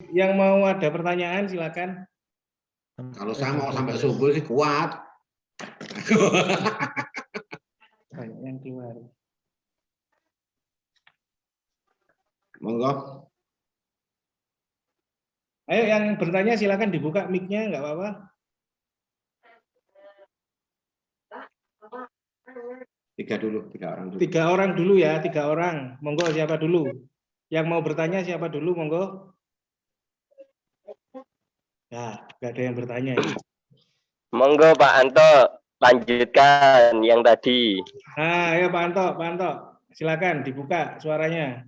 Yang mau ada pertanyaan silakan. Kalau saya mau sampai subuh sih kuat. Banyak yang keluar. Monggo. Ayo yang bertanya silakan dibuka mic-nya, nggak apa-apa. Tiga orang dulu. 3 orang dulu ya, 3 orang. Monggo siapa dulu? Yang mau bertanya siapa dulu, monggo? Ya, nggak ada yang bertanya ini. Monggo Pak Anto, lanjutkan yang tadi. Nah, ayo Pak Anto, silakan dibuka suaranya.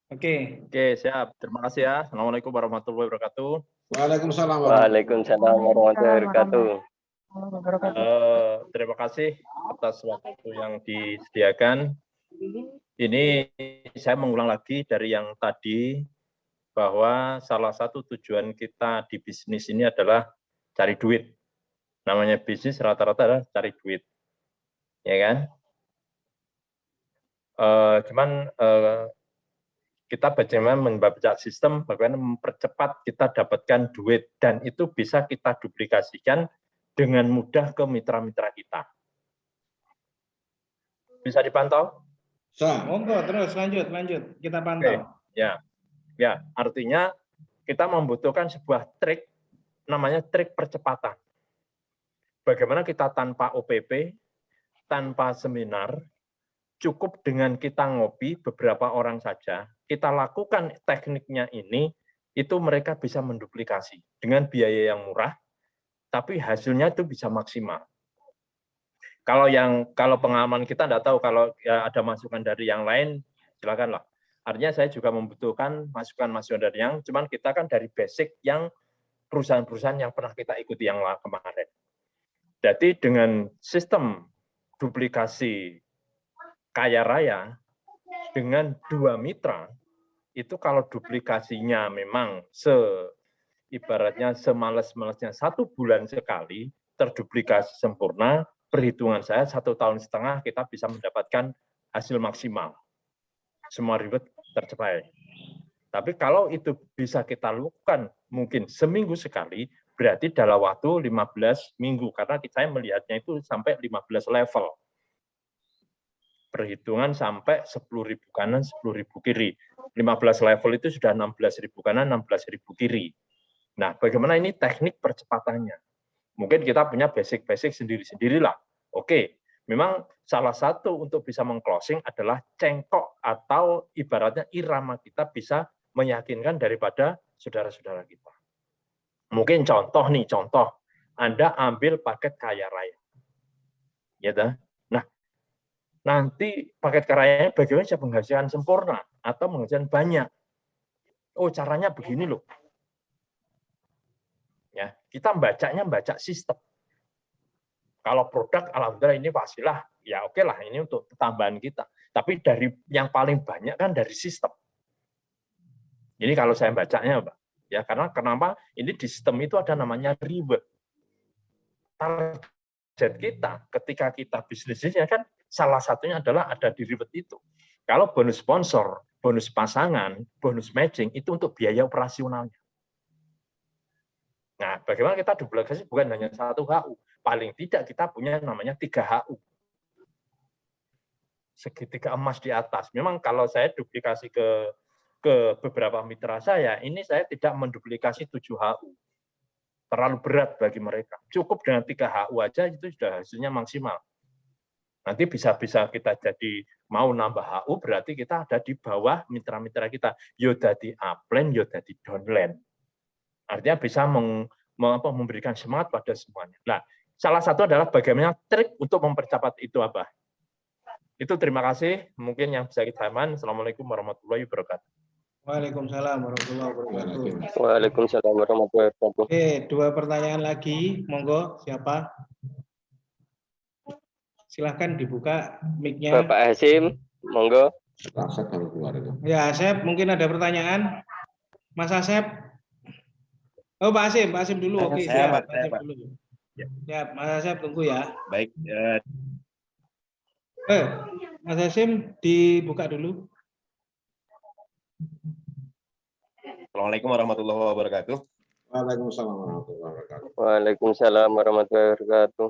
Oke. Oke, siap. Terima kasih ya. Assalamualaikum warahmatullahi wabarakatuh. Waalaikumsalam. Waalaikumsalam warahmatullahi wabarakatuh. Terima kasih atas waktu yang disediakan. Ini saya mengulang lagi dari yang tadi, bahwa salah satu tujuan kita di bisnis ini adalah cari duit. Namanya bisnis rata-rata adalah cari duit. Ya kan? Kita bagaimana membaca sistem, bagaimana mempercepat kita dapatkan duit, dan itu bisa kita duplikasikan dengan mudah ke mitra-mitra kita. Bisa dipantau? Monggo terus lanjut kita pantau. Oke. Ya, artinya kita membutuhkan sebuah trik, namanya trik percepatan. Bagaimana kita tanpa OPP, tanpa seminar, cukup dengan kita ngopi beberapa orang saja, kita lakukan tekniknya ini, itu mereka bisa menduplikasi dengan biaya yang murah, tapi hasilnya itu bisa maksimal. Kalau pengalaman kita tidak tahu, kalau ya ada masukan dari yang lain, silakanlah. Artinya saya juga membutuhkan masukan-masukan dari yang, cuman kita kan dari basic yang perusahaan-perusahaan yang pernah kita ikuti yang kemarin. Jadi dengan sistem duplikasi kaya raya dengan 2 mitra, itu kalau duplikasinya memang ibaratnya semales-malesnya 1 bulan sekali, terduplikasi sempurna, perhitungan saya 1,5 tahun kita bisa mendapatkan hasil maksimal. Semua ribet tercapai. Tapi kalau itu bisa kita lakukan mungkin seminggu sekali, berarti dalam waktu 15 minggu, karena saya melihatnya itu sampai 15 level. Perhitungan sampai 10.000 kanan, 10.000 kiri. 15 level itu sudah 16.000 kanan, 16.000 kiri. Nah, bagaimana ini teknik percepatannya? Mungkin kita punya basic-basic sendiri-sendirilah. Oke, memang salah satu untuk bisa meng-closing adalah cengkok atau ibaratnya irama kita bisa meyakinkan daripada saudara-saudara kita. Mungkin contoh, Anda ambil paket kaya raya. Ya, nah, nanti paket kaya raya bagaimana bisa menghasilkan sempurna atau menghasilkan banyak. Oh, caranya begini loh. Ya, kita baca sistem. Kalau produk, alhamdulillah ini pastilah, ya oke lah, ini untuk tambahan kita. Tapi dari yang paling banyak kan dari sistem. Ini kalau saya bacanya, Pak. Ya, karena kenapa? Ini di sistem itu ada namanya reward. Target kita, ketika kita bisnisnya kan, salah satunya adalah ada di reward itu. Kalau bonus sponsor, bonus pasangan, bonus matching, itu untuk biaya operasionalnya. Nah, bagaimana kita duplikasi bukan hanya 1 HU, paling tidak kita punya namanya 3 HU. Segitiga emas di atas. Memang kalau saya duplikasi ke beberapa mitra saya, ini saya tidak menduplikasi 7 HU. Terlalu berat bagi mereka. Cukup dengan 3 HU aja itu sudah hasilnya maksimal. Nanti bisa-bisa kita jadi mau nambah HU, berarti kita ada di bawah mitra-mitra kita. Yo dadi upline, yo dadi downline. Artinya bisa memberikan semangat pada semuanya. Nah, salah satu adalah bagaimana trik untuk mempercepat itu apa? Itu terima kasih. Mungkin yang bisa kita aman. Assalamualaikum warahmatullahi wabarakatuh. Waalaikumsalam warahmatullahi wabarakatuh. Waalaikumsalam warahmatullahi wabarakatuh. Oke, 2 pertanyaan lagi. Monggo, siapa? Silahkan dibuka mic-nya. Bapak Hasim, monggo. Ya, Asep, mungkin ada pertanyaan? Mas Asep? Oh, Pak Hasim dulu. Oke, siap. Pak Hasim dulu. Siap, Mas Asep tunggu ya. Baik. Mas Hasim dibuka dulu. Assalamualaikum warahmatullahi wabarakatuh. Waalaikumsalam warahmatullahi wabarakatuh. Waalaikumsalam warahmatullahi wabarakatuh.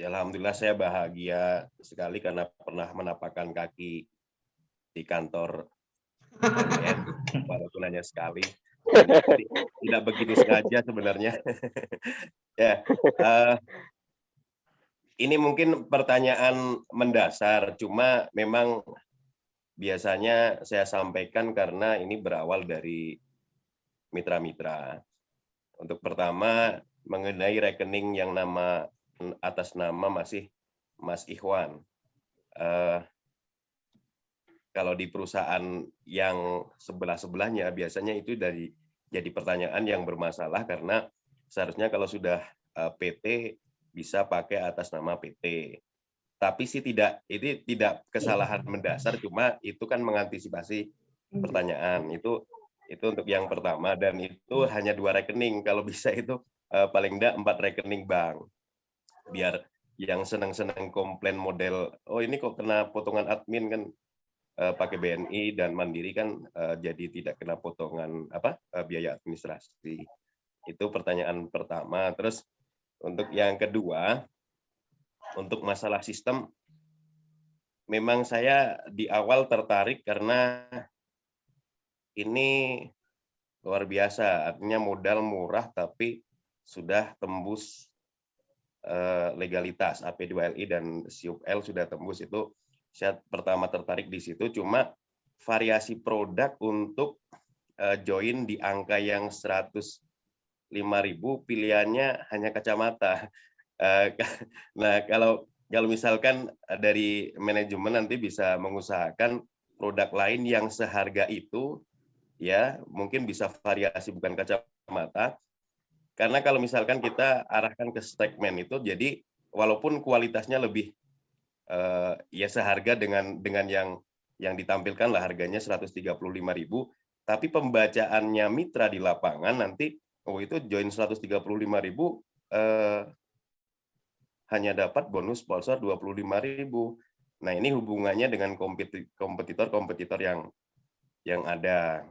Ya, alhamdulillah saya bahagia sekali karena pernah menapakkan kaki di kantor BNI, walaupun hanya sekali. Tidak begitu sengaja sebenarnya. Ya, ini mungkin pertanyaan mendasar, cuma memang biasanya saya sampaikan karena ini berawal dari mitra-mitra. Untuk pertama, mengenai rekening yang atas nama masih Mas Ikhwan. Kalau di perusahaan yang sebelah-sebelahnya biasanya itu jadi pertanyaan yang bermasalah karena seharusnya kalau sudah PT bisa pakai atas nama PT. Tapi sih ini tidak kesalahan mendasar, cuma itu kan mengantisipasi pertanyaan. Itu untuk yang pertama, dan itu hanya 2 rekening. Kalau bisa itu paling enggak 4 rekening bank. Biar yang senang-senang komplain model, oh ini kok kena potongan admin kan pakai BNI dan Mandiri kan jadi tidak kena potongan biaya administrasi. Itu pertanyaan pertama. Terus untuk yang kedua, untuk masalah sistem, memang saya di awal tertarik karena ini luar biasa, artinya modal murah tapi sudah tembus legalitas, AP2LI dan SIUP-L sudah tembus. Itu saya pertama tertarik di situ, cuma variasi produk untuk join di angka yang 105.000 pilihannya hanya kacamata. Nah, kalau misalkan dari manajemen nanti bisa mengusahakan produk lain yang seharga itu, ya mungkin bisa variasi bukan kacamata. Karena kalau misalkan kita arahkan ke segmen itu, jadi walaupun kualitasnya lebih ya seharga dengan yang ditampilkan lah, harganya 135.000, tapi pembacaannya mitra di lapangan nanti itu join 135.000 hanya dapat bonus sponsor 25.000. Nah, ini hubungannya dengan kompetitor yang ada.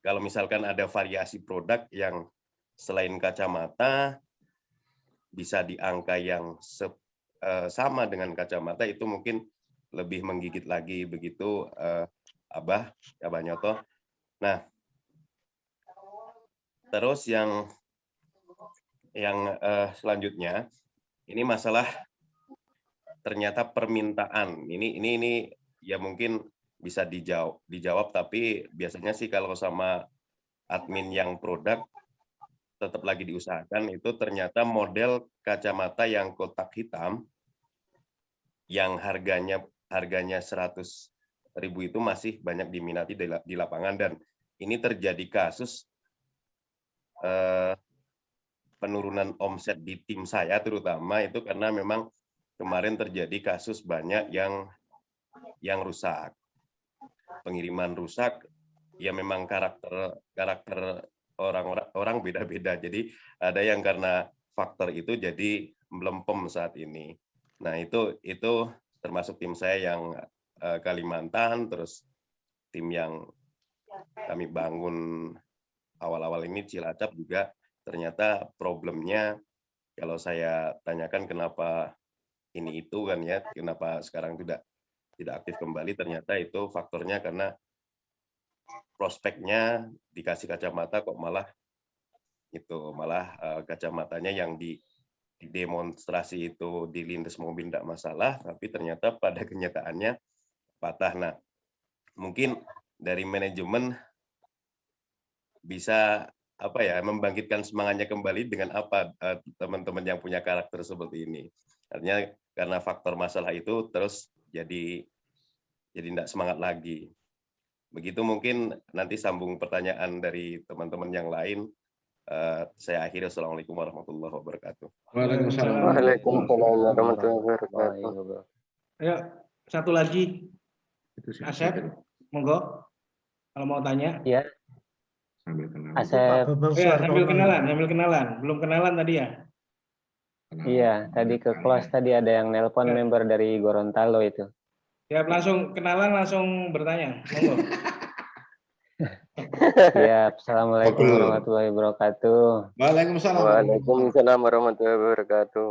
Kalau misalkan ada variasi produk yang selain kacamata bisa di angka yang sama dengan kacamata, itu mungkin lebih menggigit lagi, begitu Abah Nyoto. Nah, terus yang selanjutnya ini masalah ternyata permintaan. Ini ya mungkin bisa dijawab, tapi biasanya sih kalau sama admin yang produk tetap lagi diusahakan. Itu ternyata model kacamata yang kotak hitam yang harganya 100.000 itu masih banyak diminati di lapangan, dan ini terjadi kasus penurunan omset di tim saya terutama itu karena memang kemarin terjadi kasus banyak yang rusak, pengiriman rusak. Ya memang karakter orang beda-beda, jadi ada yang karena faktor itu jadi melempem saat ini. Nah, itu termasuk tim saya yang Kalimantan, terus tim yang kami bangun awal-awal ini Cilacap juga ternyata problemnya, kalau saya tanyakan kenapa ini itu kan ya, kenapa sekarang tidak aktif kembali, ternyata itu faktornya karena prospeknya dikasih kacamata kok malah kacamatanya yang didemonstrasi itu dilindas mobil tidak masalah, tapi ternyata pada kenyataannya patah. Nah, mungkin dari manajemen bisa membangkitkan semangatnya kembali dengan teman-teman yang punya karakter seperti ini. Artinya karena faktor masalah itu terus jadi tidak semangat lagi. Begitu mungkin nanti sambung pertanyaan dari teman-teman yang lain. Saya akhiri. Assalamualaikum warahmatullahi wabarakatuh. Waalaikumsalam warahmatullahi wabarakatuh. Ayo, satu lagi. Asep, monggo. Kalau mau tanya. Ya. Asep. Ya, sambil kenalan. Belum kenalan tadi ya? Iya, tadi ke close tadi ada yang nelpon member dari Gorontalo itu. Ya, langsung kenalan, langsung bertanya. Monggo. Siap. Assalamualaikum warahmatullahi wabarakatuh. Waalaikumsalam. Waalaikumsalam warahmatullahi wabarakatuh.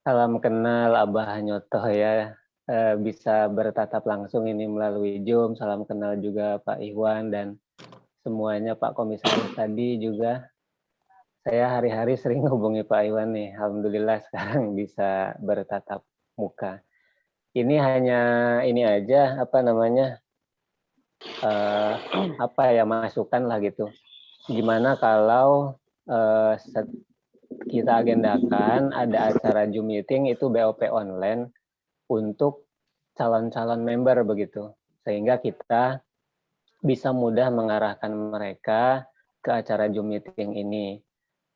Salam kenal Abah Nyoto ya. Bisa bertatap langsung ini melalui Zoom. Salam kenal juga Pak Iwan dan semuanya, Pak Komisaris tadi juga. Saya hari-hari sering hubungi Pak Iwan nih. Alhamdulillah sekarang bisa bertatap muka. Ini hanya ini aja, apa namanya, masukan lah gitu. Gimana kalau kita agendakan ada acara Zoom meeting itu BOP online untuk calon-calon member begitu. Sehingga kita bisa mudah mengarahkan mereka ke acara Zoom meeting ini.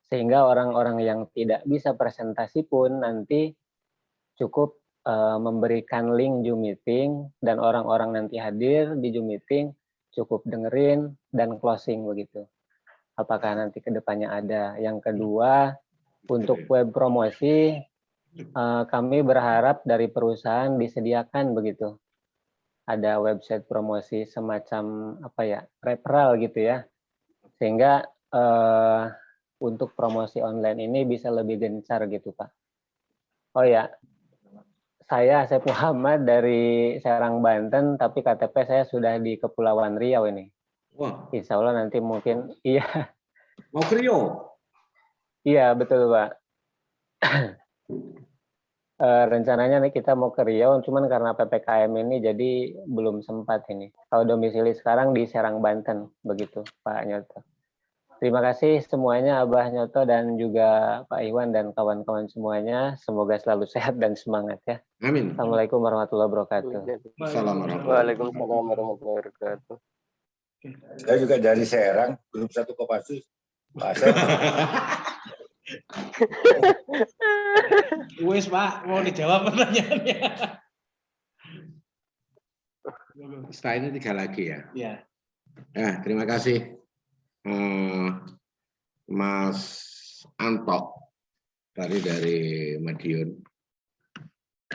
Sehingga orang-orang yang tidak bisa presentasi pun nanti cukup memberikan link Zoom meeting dan orang-orang nanti hadir di Zoom meeting cukup dengerin dan closing begitu. Apakah nanti ke depannya ada. Yang kedua, untuk web promosi kami berharap dari perusahaan disediakan begitu. Ada website promosi semacam referral gitu ya. Sehingga untuk promosi online ini bisa lebih gencar gitu Pak. Oh ya, saya Asep Muhammad dari Serang, Banten, tapi KTP saya sudah di Kepulauan Riau ini. Wah. Insya Allah nanti mungkin, iya. Mau ke Riau? Iya, betul Pak. Rencananya nih kita mau ke Riau, cuman karena PPKM ini jadi belum sempat ini. Kalau domisili sekarang di Serang, Banten, begitu Pak Nyoto. Terima kasih semuanya Abah Nyoto dan juga Pak Iwan dan kawan-kawan semuanya. Semoga selalu sehat dan semangat ya. Amin. Assalamualaikum warahmatullahi wabarakatuh. Waalaikumsalam warahmatullahi wabarakatuh. Saya juga dari Serang, grup 1 Kopassus. Pak Asep. Wes Pak, mau dijawab pertanyaannya. Setelah ini 3 lagi ya. Ya. Ya, terima kasih. Mas Anto tadi dari Madiun,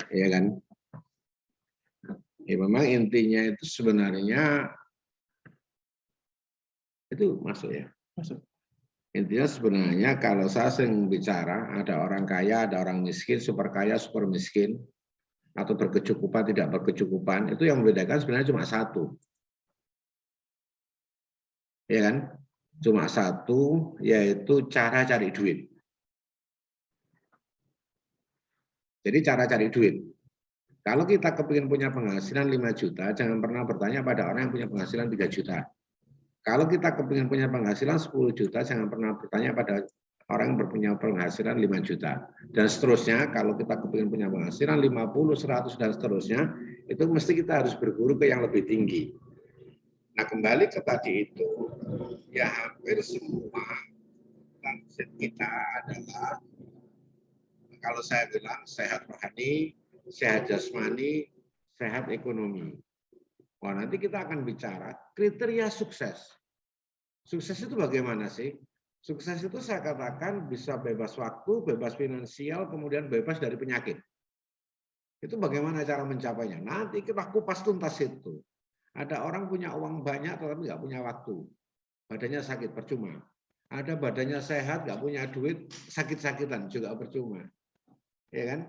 ya kan? Ya memang intinya itu sebenarnya itu masuk ya. Masuk. Intinya sebenarnya kalau saya sering bicara ada orang kaya, ada orang miskin, super kaya, super miskin, atau berkecukupan, tidak berkecukupan, itu yang membedakan sebenarnya cuma satu, ya kan? Cuma satu, yaitu cara cari duit. Jadi cara cari duit. Kalau kita kepingin punya penghasilan 5 juta, jangan pernah bertanya pada orang yang punya penghasilan 3 juta. Kalau kita kepingin punya penghasilan 10 juta, jangan pernah bertanya pada orang yang punya penghasilan 5 juta. Dan seterusnya, kalau kita kepingin punya penghasilan 50, 100, dan seterusnya, itu mesti kita harus berguru ke yang lebih tinggi. Nah, kembali ke tadi itu, ya hampir semua target kita adalah, kalau saya bilang sehat rohani, sehat jasmani, sehat ekonomi. Wah, nanti kita akan bicara kriteria sukses. Sukses itu bagaimana sih? Sukses itu saya katakan bisa bebas waktu, bebas finansial, kemudian bebas dari penyakit. Itu bagaimana cara mencapainya? Nanti kita kupas tuntas itu. Ada orang punya uang banyak tetapi nggak punya waktu. Badannya sakit, percuma. Ada badannya sehat, nggak punya duit, sakit-sakitan, juga percuma. Ya kan?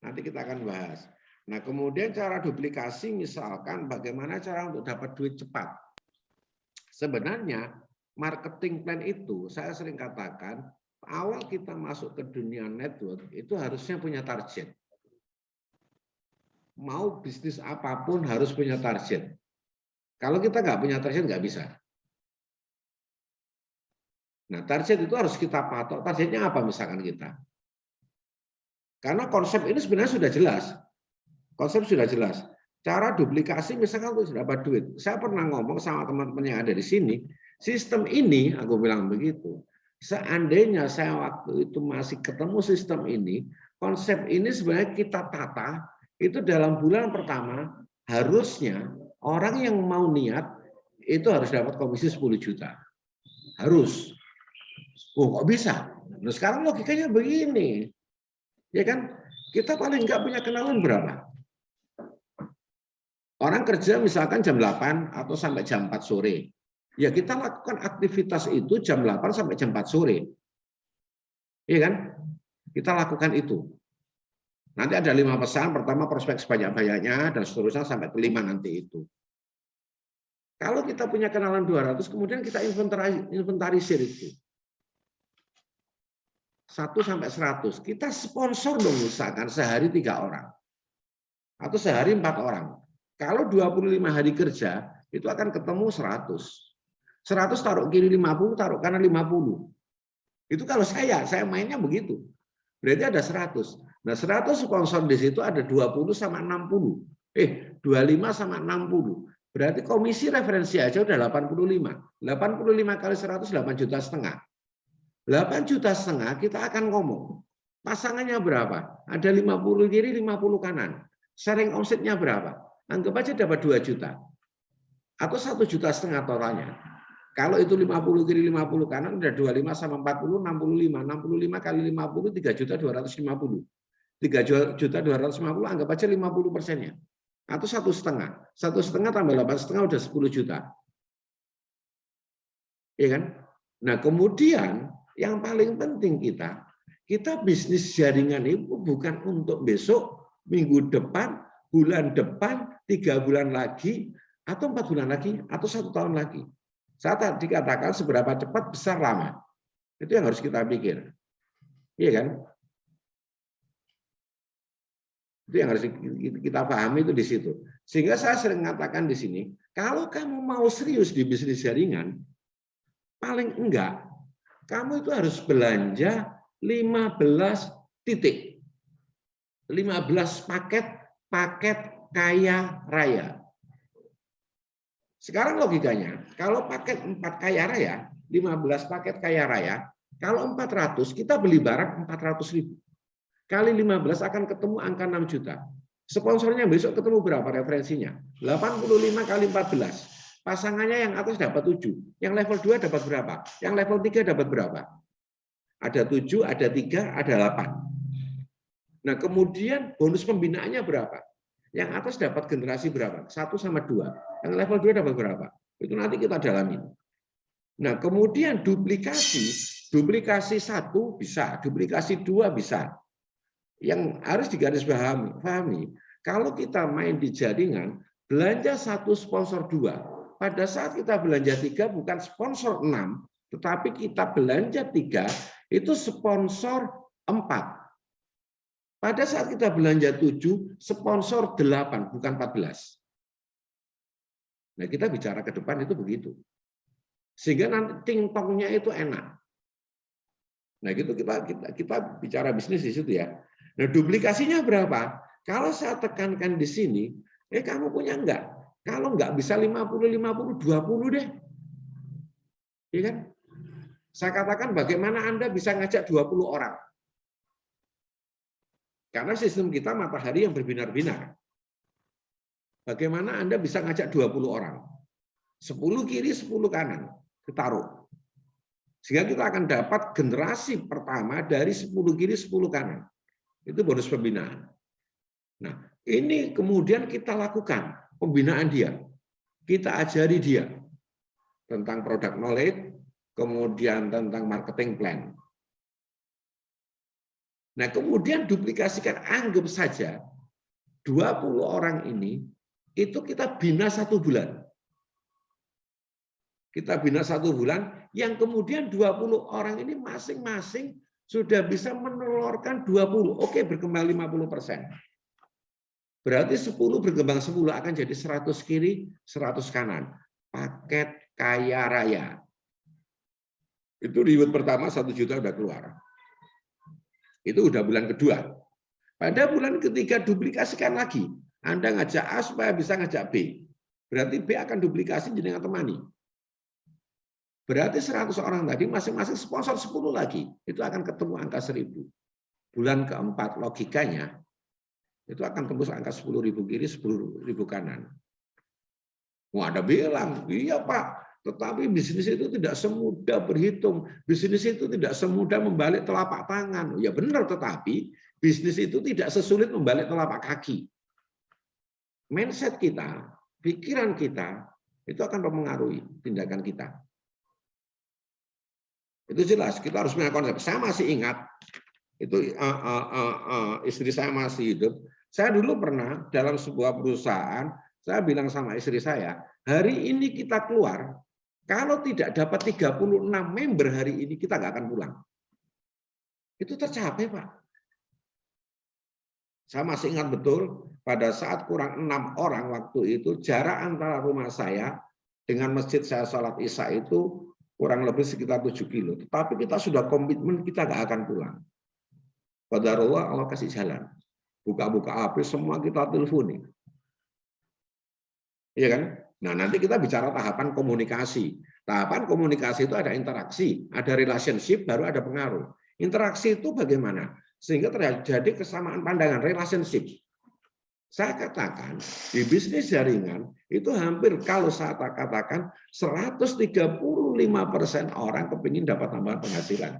Nanti kita akan bahas. Nah, kemudian cara duplikasi, misalkan bagaimana cara untuk dapat duit cepat. Sebenarnya, marketing plan itu, saya sering katakan, awal kita masuk ke dunia network, itu harusnya punya target. Mau bisnis apapun harus punya target. Kalau kita nggak punya target, nggak bisa. Nah, target itu harus kita patok. Targetnya apa misalkan kita? Karena konsep ini sebenarnya sudah jelas. Konsep sudah jelas. Cara duplikasi misalkan untuk dapat duit. Saya pernah ngomong sama teman-teman yang ada di sini, sistem ini, aku bilang begitu, seandainya saya waktu itu masih ketemu sistem ini, konsep ini sebenarnya kita tata, itu dalam bulan pertama, harusnya orang yang mau niat, itu harus dapat komisi 10 juta. Harus. Oh, kok bisa? Nah, sekarang logikanya begini. Ya kan? Kita paling nggak punya kenalan berapa? Orang kerja misalkan jam 8 atau sampai jam 4 sore. Ya kita lakukan aktivitas itu jam 8 sampai jam 4 sore. Iya kan? Kita lakukan itu. Nanti ada 5 pesan, pertama prospek sebanyak-banyaknya, dan seterusnya sampai ke 5 nanti itu. Kalau kita punya kenalan 200, kemudian kita inventarisir itu. 1 sampai 100. Kita sponsor dong misalkan sehari 3 orang. Atau sehari 4 orang. Kalau 25 hari kerja, itu akan ketemu 100. 100 taruh kiri 50, taruh kanan 50. Itu kalau saya mainnya begitu. Berarti ada 100. Nah 100 sponsor di situ ada 20 sama 60. 25 sama 60. Berarti komisi referensi aja udah 85. 85 kali 100, 8,5 juta. 8,5 juta kita akan ngomong. Pasangannya berapa? Ada 50 kiri, 50 kanan. Sharing omsetnya berapa? Anggap aja dapat 2 juta. Atau 1,5 juta totalnya. Kalau itu 50 kiri 50 kanan udah 25 sama 40 65. 65 kali 50 3.250.000. 3.250.000 anggap aja 50%-nya. Atau 1,5. 1,5 tambah 8,5 udah 10 juta. Iya kan? Nah, kemudian yang paling penting kita bisnis jaringan itu bukan untuk besok, minggu depan, bulan depan, 3 bulan lagi, atau 4 bulan lagi, atau 1 tahun lagi. Saat tadi dikatakan seberapa cepat, besar, lama. Itu yang harus kita pikir. Iya kan? Itu yang harus kita pahami itu di situ. Sehingga saya sering mengatakan di sini, kalau kamu mau serius di bisnis jaringan, paling enggak, kamu itu harus belanja 15 titik. 15 paket kaya raya. Sekarang logikanya, kalau paket 4 kaya raya, 15 paket kaya raya, kalau 400, kita beli barang 400.000. Kali 15 akan ketemu angka 6 juta. Sponsornya besok ketemu berapa referensinya? 85 kali 14. Pasangannya yang atas dapat 7. Yang level 2 dapat berapa? Yang level 3 dapat berapa? Ada 7, ada 3, ada 8. Nah, kemudian bonus pembinaannya berapa? Yang atas dapat generasi berapa? 1 sama 2. Yang level 2 dapat berapa? Itu nanti kita dalamin. Nah, kemudian duplikasi 1 bisa, duplikasi 2 bisa. Yang harus digarisbawahi, kalau kita main di jaringan, belanja 1 sponsor 2. Pada saat kita belanja 3 bukan sponsor 6, tetapi kita belanja 3 itu sponsor 4. Pada saat kita belanja 7, sponsor 8, bukan 14. Nah, kita bicara ke depan itu begitu. Sehingga nanti ting-tongnya itu enak. Nah, gitu kita bicara bisnis di situ ya. Nah, duplikasinya berapa? Kalau saya tekankan di sini, kamu punya enggak? Kalau enggak bisa 50, 20 deh. Iya kan? Saya katakan bagaimana Anda bisa ngajak 20 orang. Karena sistem kita matahari yang berbinar-binar. Bagaimana Anda bisa ngajak 20 orang? 10 kiri, 10 kanan. Ditaruh. Sehingga kita akan dapat generasi pertama dari 10 kiri, 10 kanan. Itu bonus pembinaan. Nah, ini kemudian kita lakukan pembinaan dia. Kita ajari dia tentang product knowledge, kemudian tentang marketing plan. Nah, kemudian duplikasikan, anggap saja 20 orang ini itu kita bina 1 bulan. Kita bina 1 bulan, yang kemudian 20 orang ini masing-masing sudah bisa menelurkan 20. Oke, berkembang 50%. Berarti 10 berkembang 10 akan jadi 100 kiri, 100 kanan. Paket kaya raya. Itu reward pertama 1 juta udah keluar. Itu udah bulan kedua. Pada bulan ketiga duplikasikan lagi. Anda ngajak A supaya bisa ngajak B. Berarti B akan duplikasi dengan temani. Berarti 100 orang tadi masing-masing sponsor 10 lagi. Itu akan ketemu angka 1.000. Bulan keempat logikanya itu akan tembus angka 10.000 kiri, 10.000 kanan. Wah, ada bilang, iya Pak, tetapi bisnis itu tidak semudah berhitung. Bisnis itu tidak semudah membalik telapak tangan. Ya benar, tetapi bisnis itu tidak sesulit membalik telapak kaki. Mindset kita, pikiran kita, Itu akan mempengaruhi tindakan kita. Itu jelas, kita harus punya konsep. Saya masih ingat, itu istri saya masih hidup. Saya dulu pernah dalam sebuah perusahaan, saya bilang sama istri saya, hari ini kita keluar, kalau tidak dapat 36 member hari ini, kita nggak akan pulang. Itu tercapai, Pak. Saya masih ingat betul, pada saat kurang 6 orang waktu itu, jarak antara rumah saya dengan masjid saya sholat isya itu kurang lebih sekitar 7 kilo. Tetapi kita sudah komitmen, kita nggak akan pulang. Qadarullah, Allah kasih jalan. Buka-buka HP, semua kita telponi. Iya kan? Nah, nanti kita bicara tahapan komunikasi. Tahapan komunikasi itu ada interaksi, ada relationship, baru ada pengaruh. Interaksi itu bagaimana? Sehingga terjadi kesamaan pandangan, relationship. Saya katakan, di bisnis jaringan, itu hampir kalau saya katakan 135% orang kepingin dapat tambahan penghasilan.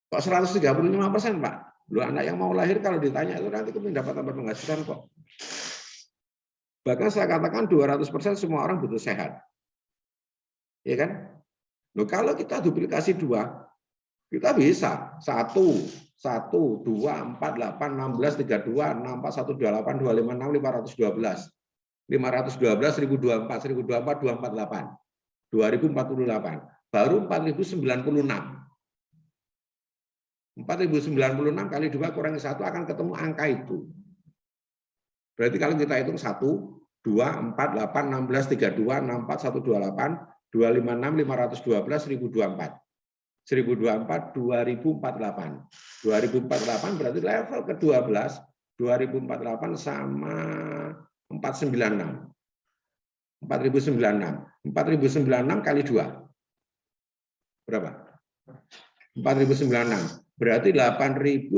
Kok 135%, Pak? Lu anak yang mau lahir kalau ditanya itu nanti kepingin dapat tambahan penghasilan kok. Bahkan saya katakan 200% semua orang butuh sehat. Ya kan? Loh, kalau kita duplikasi 2, kita bisa 1, 2, 4, 8, 16, 32, 64, 128, 256, 512. 512, 1024, 1024, 248. 2048. Baru 4096. 4096 kali 2 kurangi 1 akan ketemu angka itu. Berarti kalau kita hitung 1, 2, 4, 8, 16, 32, 64, 128, 256, 512, 1024. 1024, 2048. 2048 berarti level ke-12, 2048 sama 496. 4096. 4096 kali 2. Berapa? 4096. Berarti 8.192.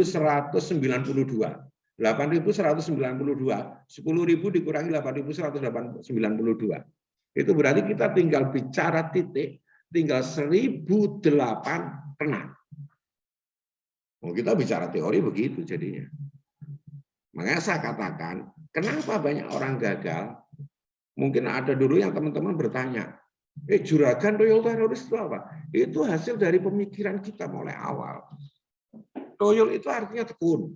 8.192. 10.000 dikurangi 8.192. Itu berarti kita tinggal bicara titik, tinggal 1.008 kena. Oh, kita bicara teori begitu jadinya. Makanya saya katakan, kenapa banyak orang gagal? Mungkin ada dulu yang teman-teman bertanya, juragan toyol teroris itu apa? Itu hasil dari pemikiran kita mulai awal. Toyol itu artinya tekun.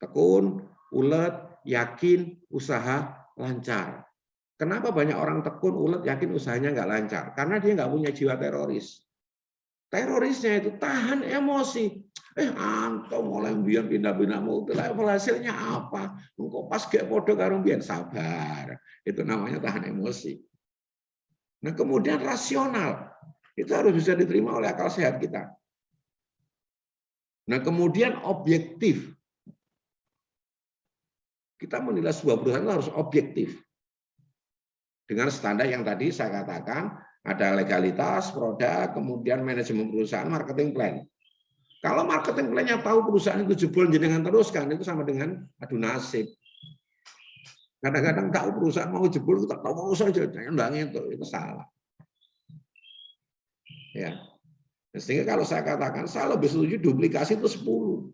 Tekun, ulet, yakin, usaha, lancar. Kenapa banyak orang tekun, ulet, yakin, usahanya nggak lancar? Karena dia nggak punya jiwa teroris. Terorisnya itu tahan emosi. Anto mulai biar pindah-pindah multi level, hasilnya apa? Engkau pas kayak podo karo biar sabar. Itu namanya tahan emosi. Nah, kemudian rasional. Itu harus bisa diterima oleh akal sehat kita. Nah, kemudian objektif. Kita menilai sebuah perusahaan harus objektif. Dengan standar yang tadi saya katakan, ada legalitas, produk, kemudian manajemen perusahaan, marketing plan. Kalau marketing plan-nya tahu perusahaan itu jebol jenengan teruskan, itu sama dengan adu nasib. Kadang-kadang tahu perusahaan mau jebol, kita tahu mau saja, jangan itu salah. Ya. Sehingga kalau saya katakan, saya lebih setuju duplikasi itu 10.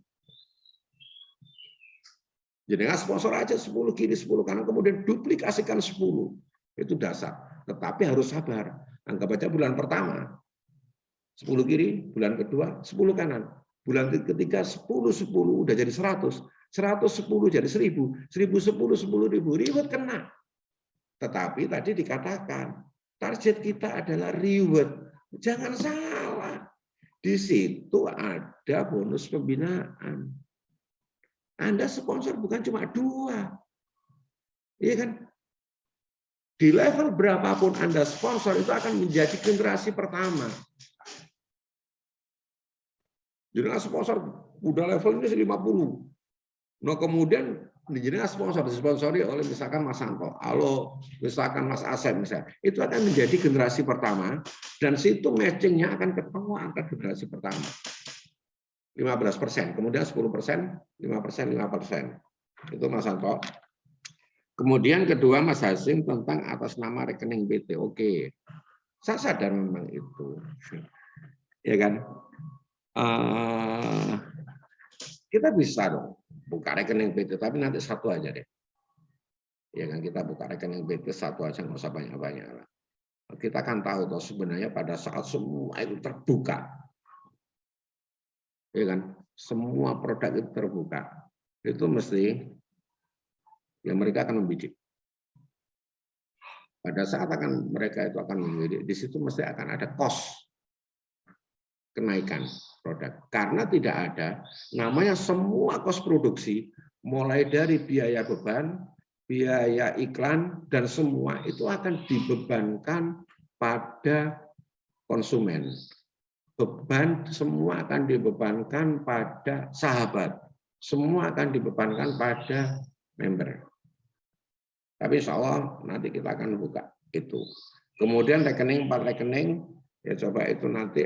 Jenengan sponsor aja 10 kiri, 10 kanan, kemudian duplikasikan 10. Itu dasar. Tetapi harus sabar. Anggap aja bulan pertama 10 kiri, bulan kedua 10 kanan. Bulan ketiga 10 udah jadi 100. 110 jadi 1000. 1010 10.000 reward kena. Tetapi tadi dikatakan target kita adalah reward. Jangan salah. Di situ ada bonus pembinaan. Anda sponsor bukan cuma 2. Iya kan? Di level berapapun Anda sponsor itu akan menjadi generasi pertama. Jadi sponsor udah level ini 50. Nah, kemudian jadi sponsor disponsori oleh misalkan Mas Santo, halo, misalkan Mas Asep misalnya. Itu akan menjadi generasi pertama dan situ matchingnya akan ketemu angka generasi pertama. 15%, kemudian 10%, 5%, 5%. Itu Mas Santo. Kemudian kedua Mas Hasim tentang atas nama rekening PT. Oke, saya sadar memang itu, ya kan. Kita bisa dong buka rekening PT, tapi nanti satu aja deh. Ya kan, kita buka rekening PT satu aja, nggak usah banyak-banyak lah. Kita kan tahu toh sebenarnya pada saat semua itu terbuka, ya kan, semua produk itu terbuka, itu mesti ya mereka akan membidik. Pada saat mereka itu akan membidik, di situ mesti akan ada cost kenaikan produk, karena tidak ada namanya semua cost produksi, mulai dari biaya beban, biaya iklan, dan semua itu akan dibebankan pada konsumen. Beban semua akan dibebankan pada sahabat, semua akan dibebankan pada member. Tapi insya Allah nanti kita akan buka itu. Kemudian rekening, 4 rekening, ya coba itu nanti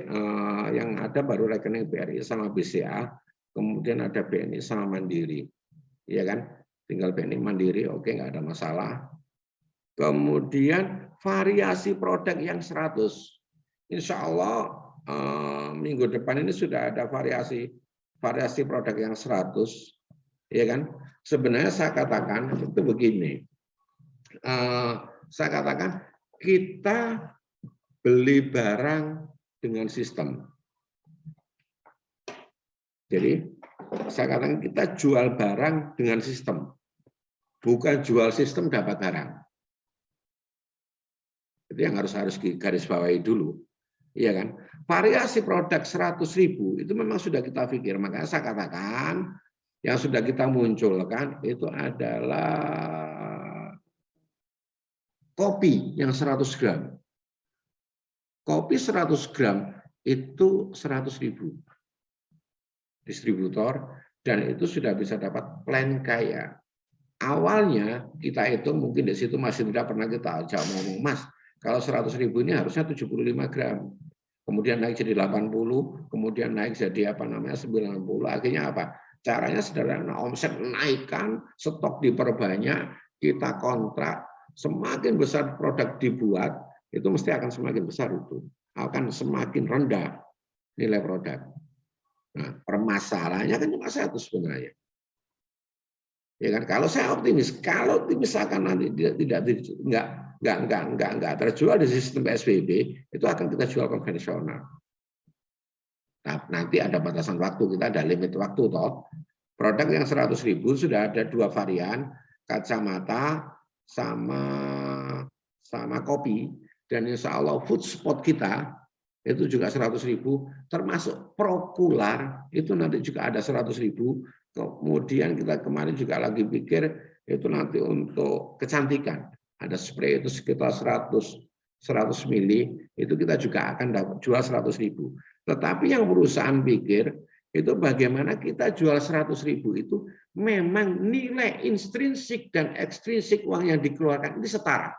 yang ada baru rekening BRI sama BCA, kemudian ada BNI sama Mandiri. Iya kan? Tinggal BNI Mandiri, oke, nggak ada masalah. Kemudian variasi produk yang 100. Insya Allah minggu depan ini sudah ada variasi produk yang 100. Ya kan? Sebenarnya saya katakan itu begini. Saya katakan kita beli barang dengan sistem. Jadi saya katakan kita jual barang dengan sistem, bukan jual sistem dapat barang. Itu yang harus garis bawahi dulu, iya kan? Variasi produk 100.000 itu memang sudah kita pikir, makanya saya katakan yang sudah kita munculkan itu adalah kopi yang 100 gram. Kopi 100 gram itu 100.000. Distributor, dan itu sudah bisa dapat plan kaya. Awalnya kita hitung mungkin di situ masih tidak pernah kita ajak ngomong, Mas, kalau 100.000 ini harusnya 75 gram. Kemudian naik jadi 80, kemudian naik jadi 90, akhirnya apa? Caranya sederhana, omset naikkan, stok diperbanyak, kita kontrak, semakin besar produk dibuat, itu mesti akan semakin besar itu. Akan semakin rendah nilai produk. Nah, permasalahannya kan cuma satu sebenarnya. Ya kan, kalau saya optimis, kalau misalkan nanti nggak terjual di sistem PSBB, itu akan kita jual konvensional. Nah, nanti ada batasan waktu, kita ada limit waktu toh. Produk yang 100.000 sudah ada 2 varian, kacamata sama kopi, dan insya Allah food spot kita itu juga 100.000, termasuk prokular itu nanti juga ada 100.000. Kemudian kita kemarin juga lagi pikir itu nanti untuk kecantikan, ada spray itu sekitar 100 mili, itu kita juga akan jual 100.000. Tetapi yang perusahaan pikir itu bagaimana kita jual 100.000 itu memang nilai intrinsik dan ekstrinsik uang yang dikeluarkan ini setara,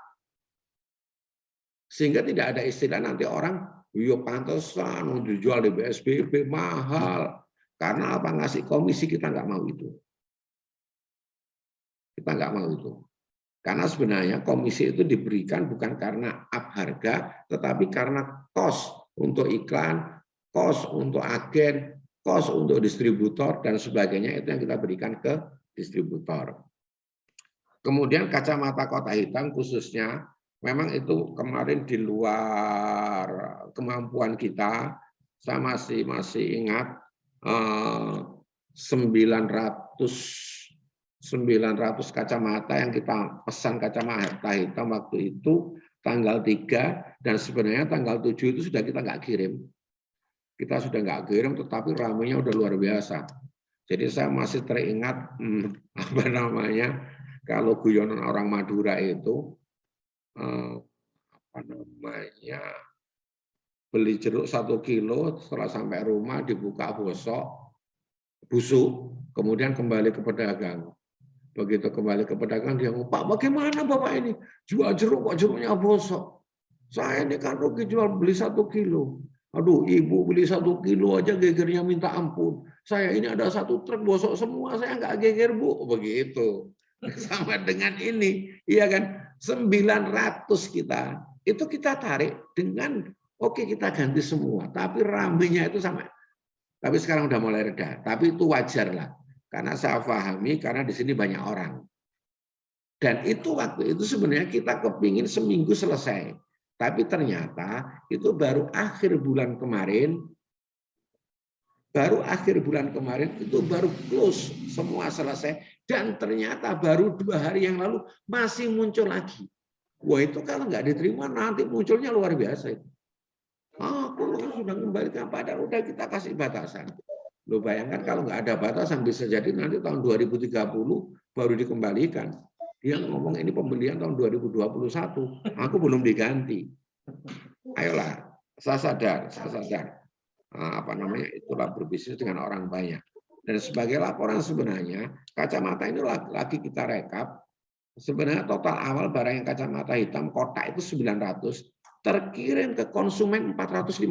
sehingga tidak ada istilah nanti orang iya pantesan dijual di PSBB mahal. Karena apa? Ngasih komisi, kita nggak mau itu. Kita nggak mau itu. Karena sebenarnya komisi itu diberikan bukan karena up harga, tetapi karena cost untuk iklan, cost untuk agen, cost untuk distributor, dan sebagainya itu yang kita berikan ke distributor. Kemudian kacamata kotak hitam khususnya, memang itu kemarin di luar kemampuan kita. Saya masih ingat 900 kacamata yang kita pesan, kacamata hitam waktu itu tanggal 3, dan sebenarnya tanggal 7 itu sudah kita nggak kirim. Kita sudah nggak kirim, tetapi ramainya udah luar biasa. Jadi saya masih teringat apa namanya, kalau guyonan orang Madura itu apa namanya, beli jeruk 1 kilo, setelah sampai rumah dibuka busuk, kemudian kembali ke pedagang. Begitu kembali ke pedagang, dia ngomong, Pak, bagaimana Bapak ini jual jeruk kok jeruknya bosok? Saya ini kan rugi jual beli 1 kilo. Aduh, ibu beli 1 kilo aja gegernya minta ampun. Saya ini ada 1 truk bosok semua, saya nggak geger, Bu. Begitu. Sama dengan ini, iya kan? 900 kita. Itu kita tarik dengan oke, kita ganti semua, tapi ramenya itu sama. Tapi sekarang udah mulai reda. Tapi itu wajar lah, karena saya pahami karena di sini banyak orang. Dan itu waktu itu sebenarnya kita kepingin seminggu selesai. Tapi ternyata itu baru akhir bulan kemarin itu baru close, semua selesai. Dan ternyata baru 2 hari yang lalu masih muncul lagi. Wah, itu kalau nggak diterima nanti munculnya luar biasa. Aku sudah kembalikan, padahal udah kita kasih batasan. Lo bayangkan kalau nggak ada batasan bisa jadi nanti tahun 2030 baru dikembalikan. Dia ngomong ini pembelian tahun 2021, aku belum diganti. Ayolah, saya sadar. Itulah berbisnis dengan orang banyak. Dan sebagai laporan sebenarnya kacamata ini lagi kita rekap. Sebenarnya total awal barang yang kacamata hitam kotak itu 900, terkirim ke konsumen 456.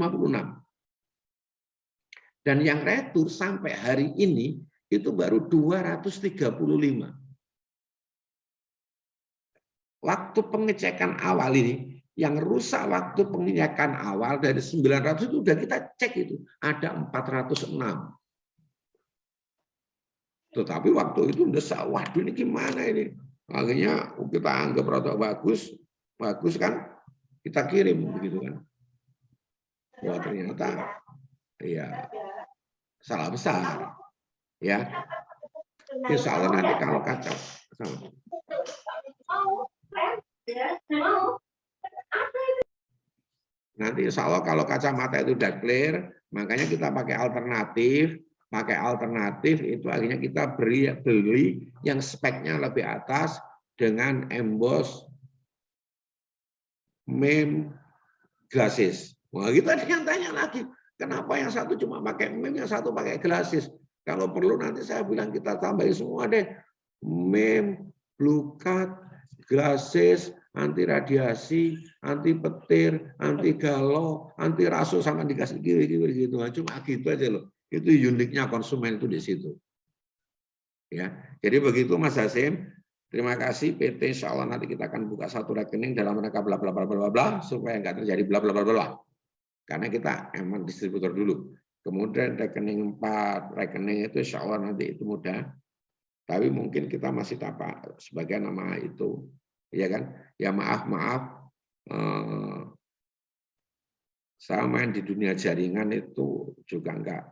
Dan yang retur sampai hari ini itu baru 235. Waktu pengecekan awal ini, yang rusak waktu pengecekan awal dari 900 itu udah kita cek itu, ada 406. Tetapi waktu itu udah waduh ini gimana ini? Akhirnya kita anggap produk bagus kan, kita kirim begitu kan. Wah ternyata ya salah besar. Ya. Insya Allah nanti kalau kacau. Nanti insya Allah kalau kacamata itu udah clear, makanya kita pakai alternatif. Pakai alternatif itu akhirnya kita beli yang speknya lebih atas dengan emboss mem glasses. Wah, kita yang tanya lagi, kenapa yang satu cuma pakai mem, yang satu pakai glasses? Kalau perlu nanti saya bilang kita tambahin semua deh. Mem, blue cut, glasses, anti radiasi, anti petir, anti galau, anti raso sama dikasih kiri gitu. Cuma gitu aja loh. Itu uniknya konsumen itu di situ. Ya, jadi begitu Mas Hasim. Terima kasih PT. Insya Allah nanti kita akan buka satu rekening dalam rangka bla bla bla bla bla supaya nggak terjadi bla bla bla bla. Karena kita emang distributor dulu. Kemudian rekening 4 rekening itu insya Allah nanti itu mudah. Tapi mungkin kita masih tapak sebagai nama itu, ya kan? Ya maaf. Saya main di dunia jaringan itu juga enggak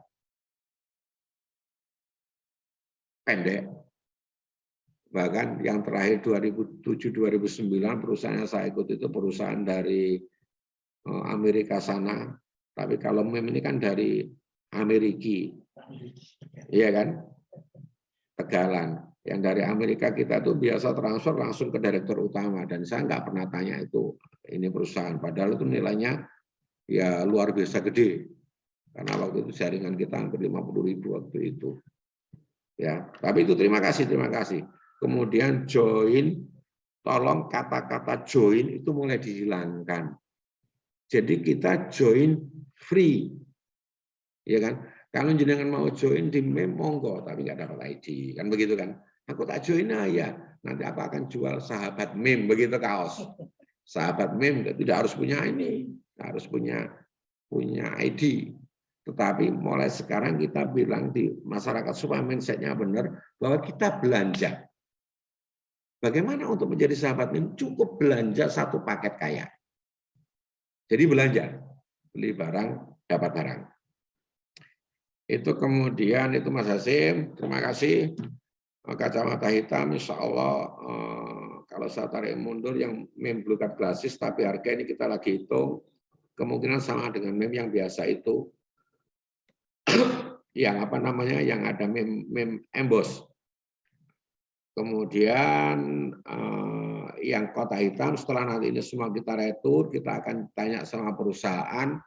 pendek. Bahkan yang terakhir 2007-2009 perusahaan yang saya ikut itu perusahaan dari Amerika sana. Tapi kalau mem ini kan dari Amerika, iya kan? Tegalan. Yang dari Amerika kita tuh biasa transfer langsung ke direktur utama dan saya nggak pernah tanya itu ini perusahaan. Padahal itu nilainya ya luar biasa gede. Karena waktu itu jaringan kita hampir 50.000 waktu itu. Ya, tapi itu terima kasih. Kemudian join, tolong kata-kata join itu mulai dihilangkan. Jadi kita join free, ya kan? Kalau jenengan mau join di mem monggo, tapi nggak dapat ID, kan begitu kan? Aku tak join ya, nanti aku akan jual sahabat mem, begitu kaos. Sahabat mem tidak harus punya ini, harus punya ID. Tetapi mulai sekarang kita bilang di masyarakat supaya mindset-nya benar bahwa kita belanja. Bagaimana untuk menjadi sahabat mem? Cukup belanja satu paket kaya. Jadi belanja, beli barang, dapat barang. Itu kemudian itu Mas Hasim, terima kasih. Kacamata hitam, insya Allah kalau saya tarik mundur yang mem blue card glasses, tapi harga ini kita lagi hitung kemungkinan sama dengan mem yang biasa itu. Yang apa namanya, yang ada mem emboss. Kemudian yang kotak hitam setelah nanti ini semua kita retur, kita akan tanya sama perusahaan